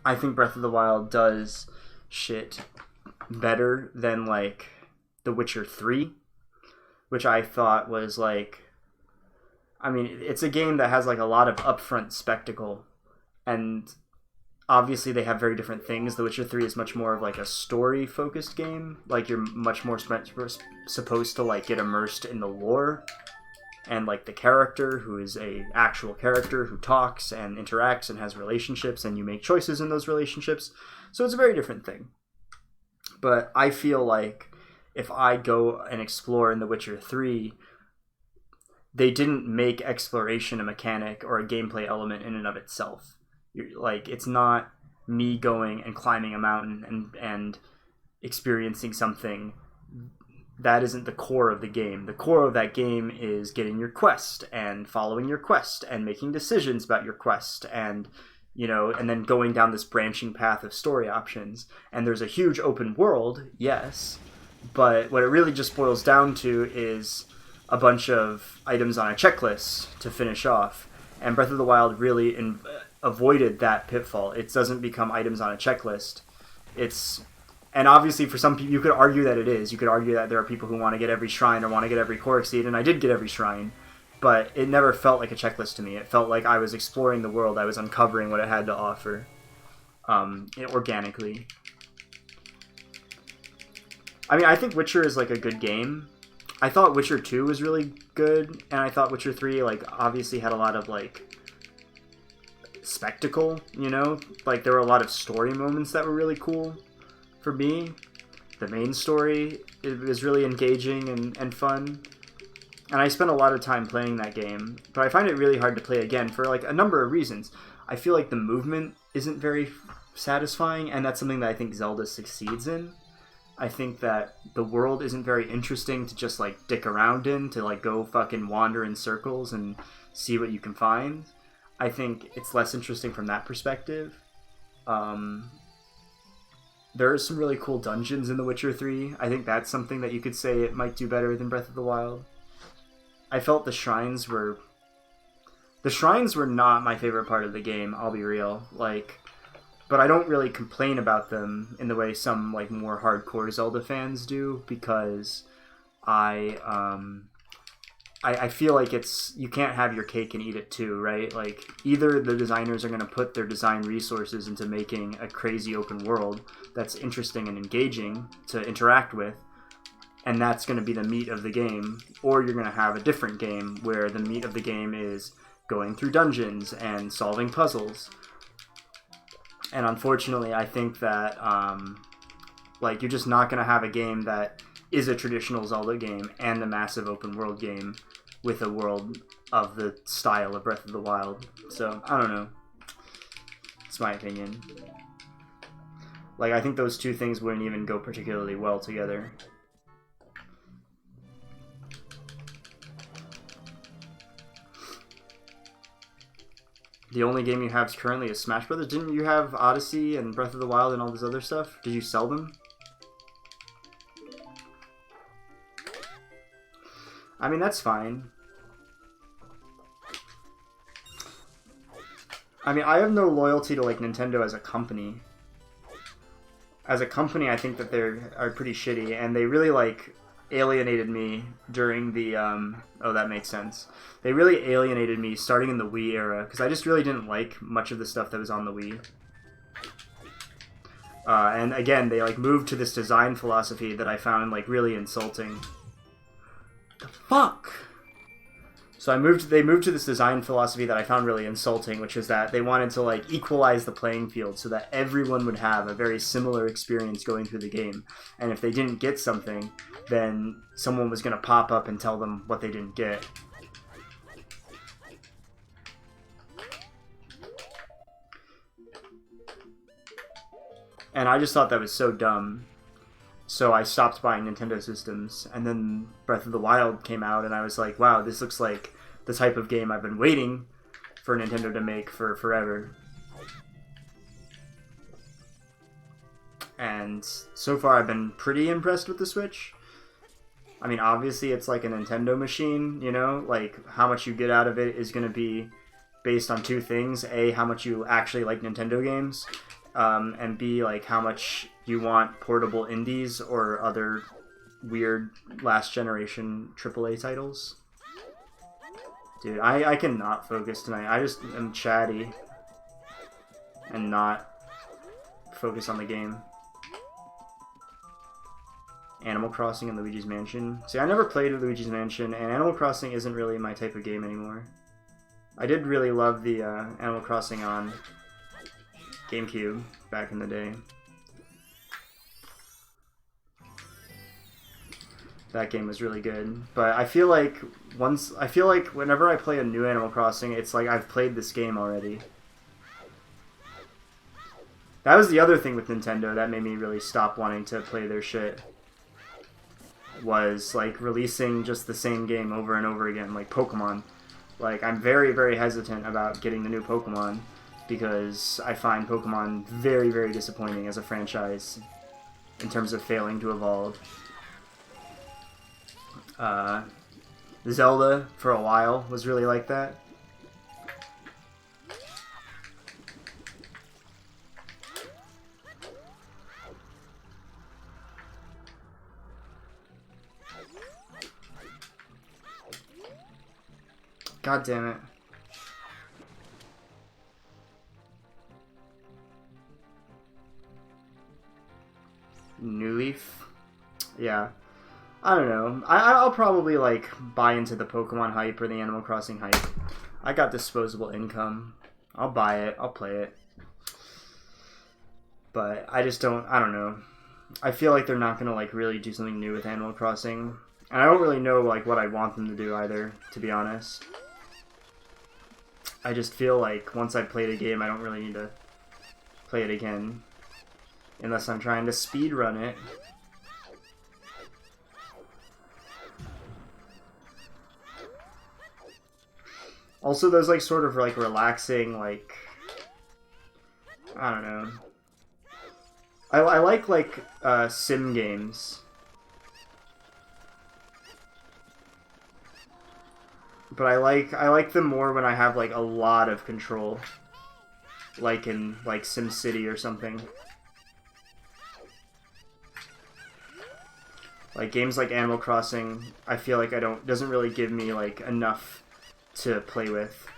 I think Breath of the Wild does shit better than, like, The Witcher 3, which I thought was, like... I mean, it's a game that has, like, a lot of upfront spectacle, and obviously they have very different things. The Witcher 3 is much more of, like, a story-focused game. Like, you're much more supposed to, like, get immersed in the lore and, like, the character, who is a actual character who talks and interacts and has relationships, and you make choices in those relationships. So it's a very different thing. But I feel like if I go and explore in The Witcher 3, they didn't make exploration a mechanic or a gameplay element in and of itself. Like, it's not me going and climbing a mountain and experiencing something. That isn't the core of the game. The core of that game is getting your quest and following your quest and making decisions about your quest and, you know, and then going down this branching path of story options. And there's a huge open world, yes, but what it really just boils down to is a bunch of items on a checklist to finish off. And Breath of the Wild really avoided that pitfall. It doesn't become items on a checklist. And obviously for some people, you could argue that it is. You could argue that there are people who want to get every shrine or want to get every Korok seed, and I did get every shrine. But it never felt like a checklist to me. It felt like I was exploring the world. I was uncovering what it had to offer organically. I mean, I think Witcher is, like, a good game. I thought Witcher 2 was really good, and I thought Witcher 3, like, obviously had a lot of, like, spectacle, you know? Like, there were a lot of story moments that were really cool for me. The main story is really engaging and fun. And I spent a lot of time playing that game, but I find it really hard to play again for, like, a number of reasons. I feel like the movement isn't very satisfying, and that's something that I think Zelda succeeds in. I think that the world isn't very interesting to just, like, dick around in, to, like, go fucking wander in circles and see what you can find. I think it's less interesting from that perspective. There are some really cool dungeons in The Witcher 3. I think that's something that you could say it might do better than Breath of the Wild. I felt the shrines were not my favorite part of the game, I'll be real. Like, but I don't really complain about them in the way some, like, more hardcore Zelda fans do, because I feel like you can't have your cake and eat it too, right? Like, either the designers are going to put their design resources into making a crazy open world that's interesting and engaging to interact with, and that's going to be the meat of the game, or you're going to have a different game where the meat of the game is going through dungeons and solving puzzles. And unfortunately, I think that like, you're just not going to have a game that is a traditional Zelda game and a massive open world game with a world of the style of Breath of the Wild. So, I don't know. It's my opinion. Like, I think those two things wouldn't even go particularly well together. The only game you have currently is Smash Brothers. Didn't you have Odyssey and Breath of the Wild and all this other stuff? Did you sell them? I mean, that's fine. I mean, I have no loyalty to, like, Nintendo as a company. As a company, I think that they are pretty shitty, and they really, like, alienated me during the, oh, that makes sense. They really alienated me starting in the Wii era, because I just really didn't like much of the stuff that was on the Wii. And again, they, like, moved to this design philosophy that I found, like, really insulting. The fuck? So they moved to this design philosophy that I found really insulting, which is that they wanted to, like, equalize the playing field so that everyone would have a very similar experience going through the game. And if they didn't get something, then someone was going to pop up and tell them what they didn't get. And I just thought that was so dumb. So I stopped buying Nintendo systems, and then Breath of the Wild came out, and I was like, wow, this looks like the type of game I've been waiting for Nintendo to make for forever. And so far I've been pretty impressed with the Switch. I mean, obviously it's like a Nintendo machine, you know? Like, how much you get out of it is going to be based on two things. A, how much you actually like Nintendo games, and B, like how much you want portable indies or other weird last generation AAA titles. Dude, I cannot focus tonight. I just am chatty and not focus on the game. Animal Crossing and Luigi's Mansion. See, I never played Luigi's Mansion, and Animal Crossing isn't really my type of game anymore. I did really love the Animal Crossing on GameCube back in the day. That game was really good. But I feel like whenever I play a new Animal Crossing, it's like I've played this game already. That was the other thing with Nintendo that made me really stop wanting to play their shit. Was like releasing just the same game over and over again, like Pokemon. Like, I'm very, very hesitant about getting the new Pokemon because I find Pokemon very, very disappointing as a franchise in terms of failing to evolve. Zelda, for a while, was really like that. God damn it. New Leaf? Yeah. I don't know. I'll probably, like, buy into the Pokemon hype or the Animal Crossing hype. I got disposable income. I'll buy it. I'll play it. But I just don't... I don't know. I feel like they're not gonna, like, really do something new with Animal Crossing. And I don't really know, like, what I want them to do either, to be honest. I just feel like once I've played a game, I don't really need to play it again. Unless I'm trying to speedrun it. Also, those, like, sort of, like, relaxing, like... I don't know. I like, sim games. But I like them more when I have, like, a lot of control. Like in, like, SimCity or something. Like, games like Animal Crossing, I feel like doesn't really give me, like, enough to play with.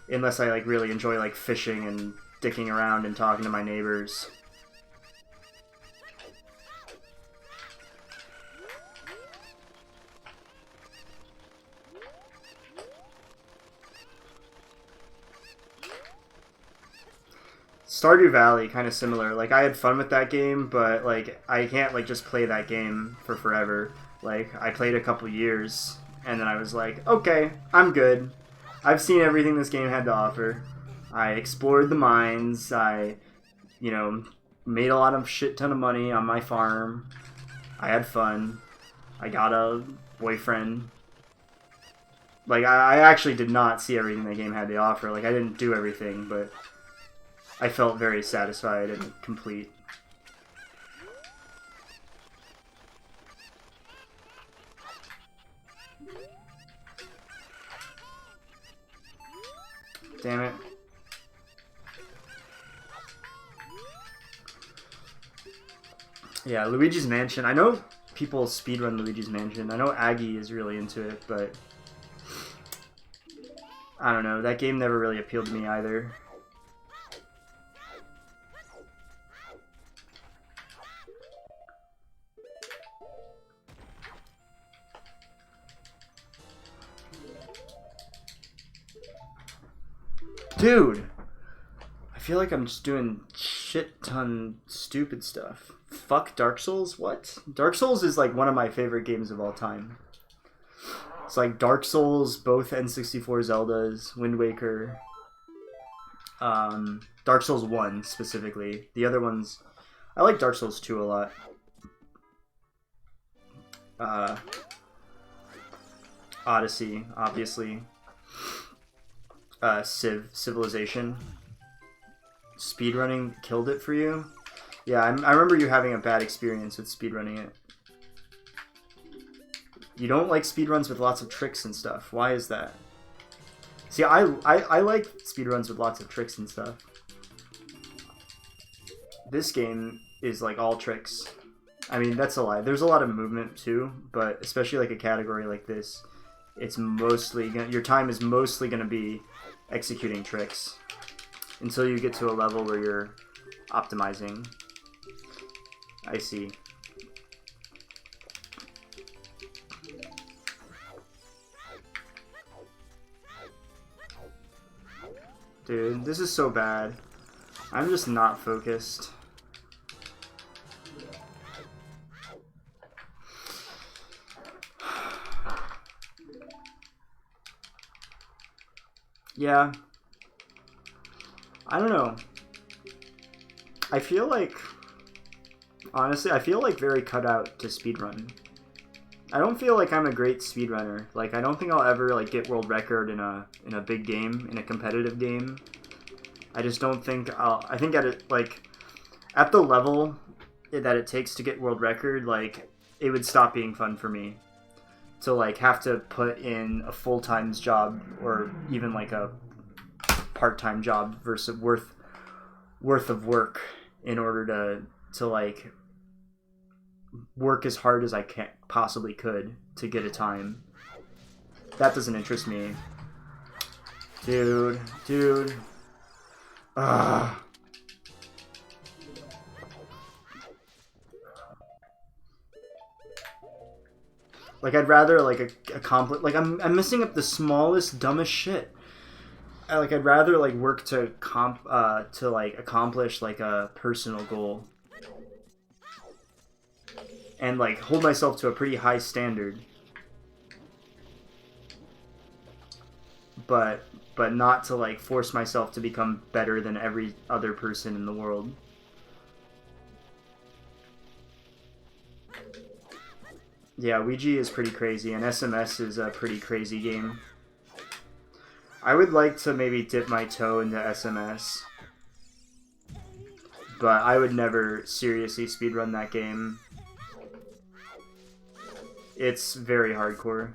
Unless I, like, really enjoy, like, fishing and dicking around and talking to my neighbors. Stardew Valley, kind of similar. Like, I had fun with that game, but, like, I can't, like, just play that game for forever. Like, I played a couple years, and then I was like, okay, I'm good. I've seen everything this game had to offer. I explored the mines. I, you know, made a lot of shit ton of money on my farm. I had fun. I got a boyfriend. Like, I actually did not see everything the game had to offer. Like, I didn't do everything, but... I felt very satisfied and complete. Damn it. Yeah, Luigi's Mansion. I know people speedrun Luigi's Mansion. I know Aggie is really into it, but... I don't know. That game never really appealed to me either. Dude, I feel like I'm just doing shit ton stupid stuff. Fuck Dark Souls? What? Dark Souls is like one of my favorite games of all time. It's like Dark Souls, both N64 Zeldas, Wind Waker, Dark Souls 1 specifically. The other ones, I like Dark Souls 2 a lot. Odyssey, obviously. Civilization. Speedrunning killed it for you? Yeah, I remember you having a bad experience with speedrunning it. You don't like speedruns with lots of tricks and stuff. Why is that? See, I like speedruns with lots of tricks and stuff. this game is like all tricks. I mean, that's a lie. There's a lot of movement too, but especially like a category like this, it's mostly your time is mostly gonna be executing tricks until you get to a level where you're optimizing. I see. Dude, this is so bad. I'm just not focused. Yeah. I don't know. I feel like, honestly, I feel like very cut out to speedrun. I don't feel like I'm a great speedrunner. Like, I don't think I'll ever like get world record in a big game, in a competitive game. I just don't think I think at it, like, at the level that it takes to get world record, like, it would stop being fun for me to like have to put in a full-time job or even like a part-time job versus worth of work in order to like work as hard as I possibly could to get a time. That doesn't interest me. Dude. Ugh. Like, I'd rather like accomplish, like, I'm messing up the smallest, dumbest shit. I'd rather like work to like accomplish like a personal goal and like hold myself to a pretty high standard, but not to like force myself to become better than every other person in the world. Yeah, Ouija is pretty crazy, and SMS is a pretty crazy game. I would like to maybe dip my toe into SMS, but I would never seriously speedrun that game. It's very hardcore.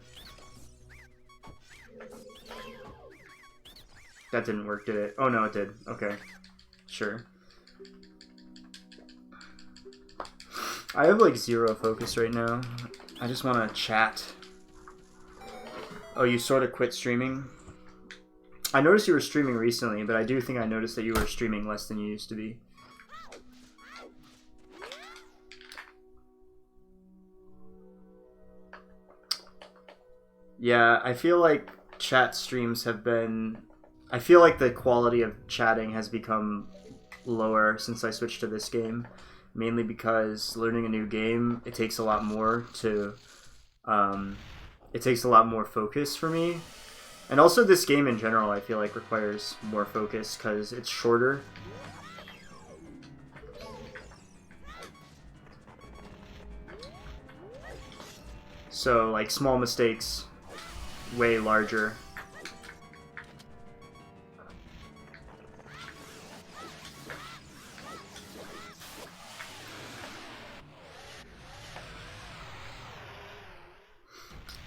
That didn't work, did it? Oh no, it did. Okay. Sure. I have like zero focus right now. I just want to chat. Oh, you sort of quit streaming? I noticed you were streaming recently, but I do think I noticed that you were streaming less than you used to be. Yeah, I feel like chat streams have been... I feel like the quality of chatting has become lower since I switched to this game. Mainly because learning a new game, it takes a lot more to... it takes a lot more focus for me. And also this game in general, I feel like, requires more focus because it's shorter. So, like, small mistakes, way larger.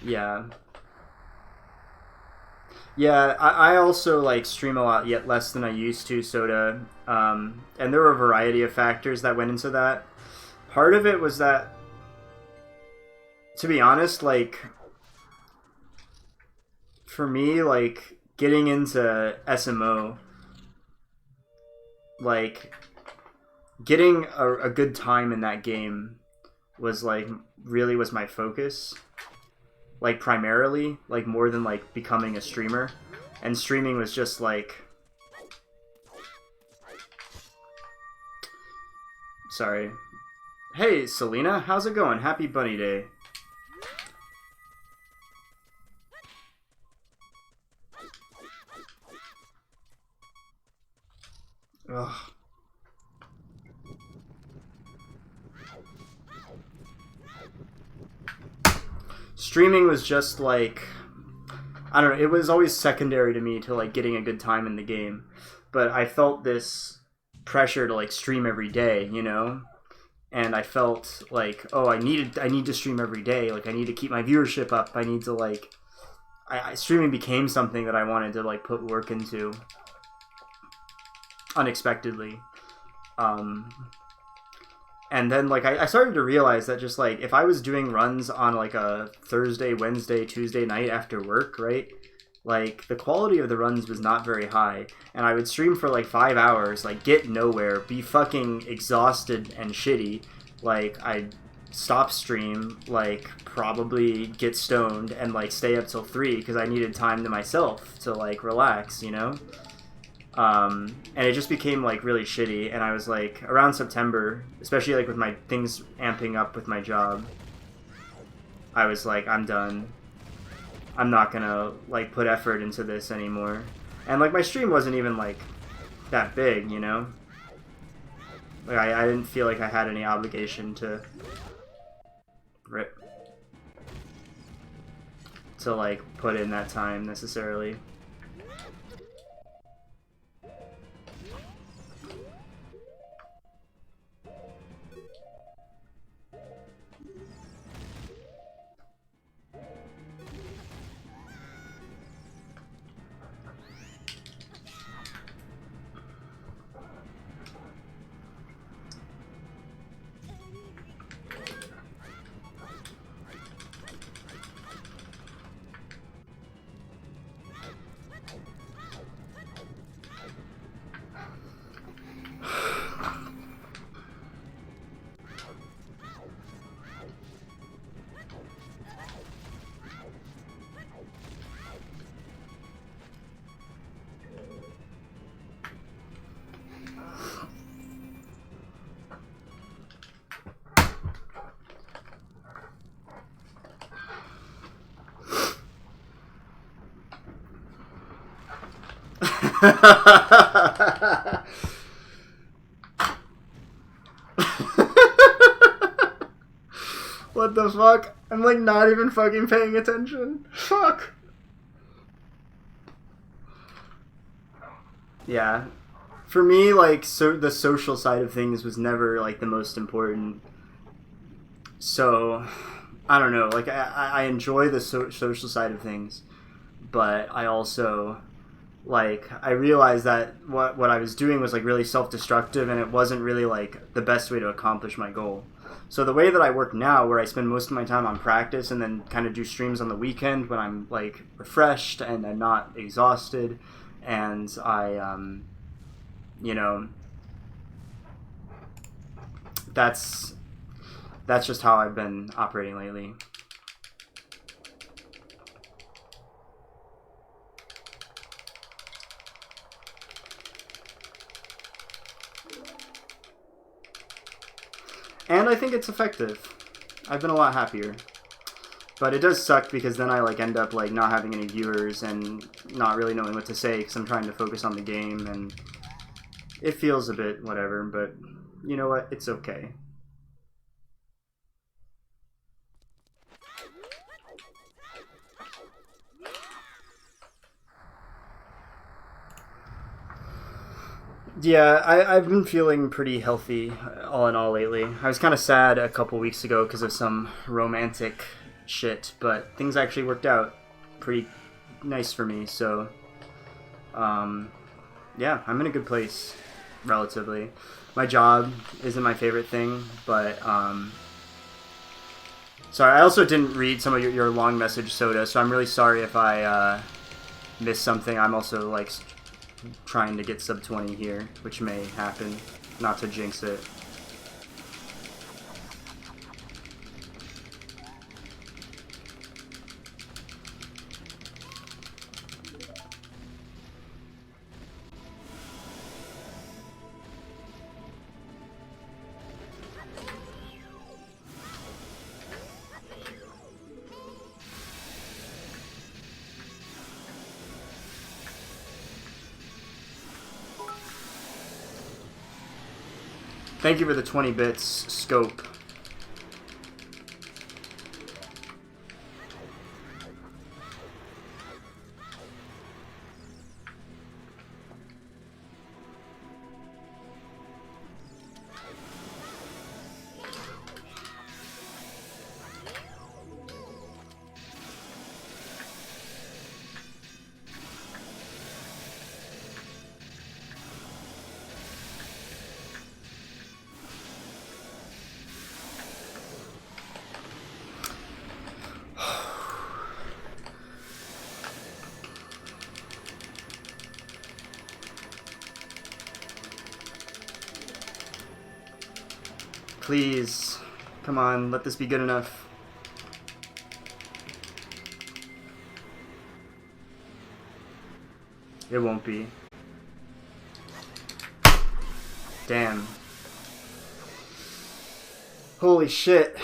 Yeah. Yeah, I also like stream a lot, yet less than I used to, Soda. And there were a variety of factors that went into that. Part of it was that, to be honest, like, for me, like, getting into SMO, like, getting a good time in that game was, like, really was my focus. Like, primarily, like, more than, like, becoming a streamer. And streaming was just, like... Sorry. Hey, Selena, how's it going? Happy Bunny Day. Ugh. Streaming was just like, I don't know, it was always secondary to me to like getting a good time in the game, but I felt this pressure to like stream every day, you know, and I felt like, oh, I need to stream every day, like I need to keep my viewership up, I need to like, streaming became something that I wanted to like put work into unexpectedly. And then like I started to realize that just like if I was doing runs on like a Thursday, Wednesday, Tuesday night after work, right? Like the quality of the runs was not very high, and I would stream for like 5 hours, like get nowhere, be fucking exhausted and shitty. Like I'd stop stream, like probably get stoned and like stay up till 3 because I needed time to myself to like relax, you know? And it just became like really shitty, and I was like around September, especially like with my things amping up with my job, I was like, I'm done. I'm not gonna like put effort into this anymore. And like my stream wasn't even like that big, you know? Like I didn't feel like I had any obligation to like put in that time necessarily. What the fuck? I'm like not even fucking paying attention. Fuck. Yeah. For me, like, the social side of things was never like the most important. So, I don't know. Like, I enjoy the social side of things, but I also like I realized that what I was doing was like really self-destructive, and it wasn't really like the best way to accomplish my goal. So the way that I work now, where I spend most of my time on practice and then kind of do streams on the weekend when I'm like refreshed and I'm not exhausted, and I you know, that's just how I've been operating lately. And I think it's effective. I've been a lot happier. But it does suck because then I like end up like not having any viewers and not really knowing what to say because I'm trying to focus on the game, and it feels a bit whatever, but you know what? It's okay. Yeah, I've been feeling pretty healthy all in all lately. I was kind of sad a couple weeks ago because of some romantic shit, but things actually worked out pretty nice for me, so yeah, I'm in a good place, relatively. My job isn't my favorite thing, but sorry, I also didn't read some of your long message, Soda, so I'm really sorry if I missed something. I'm also like trying to get sub 20 here, which may happen, not to jinx it. Thank you for the 20 bits, Scope. please. Come on, let this be good enough. It won't be. Damn. Holy shit.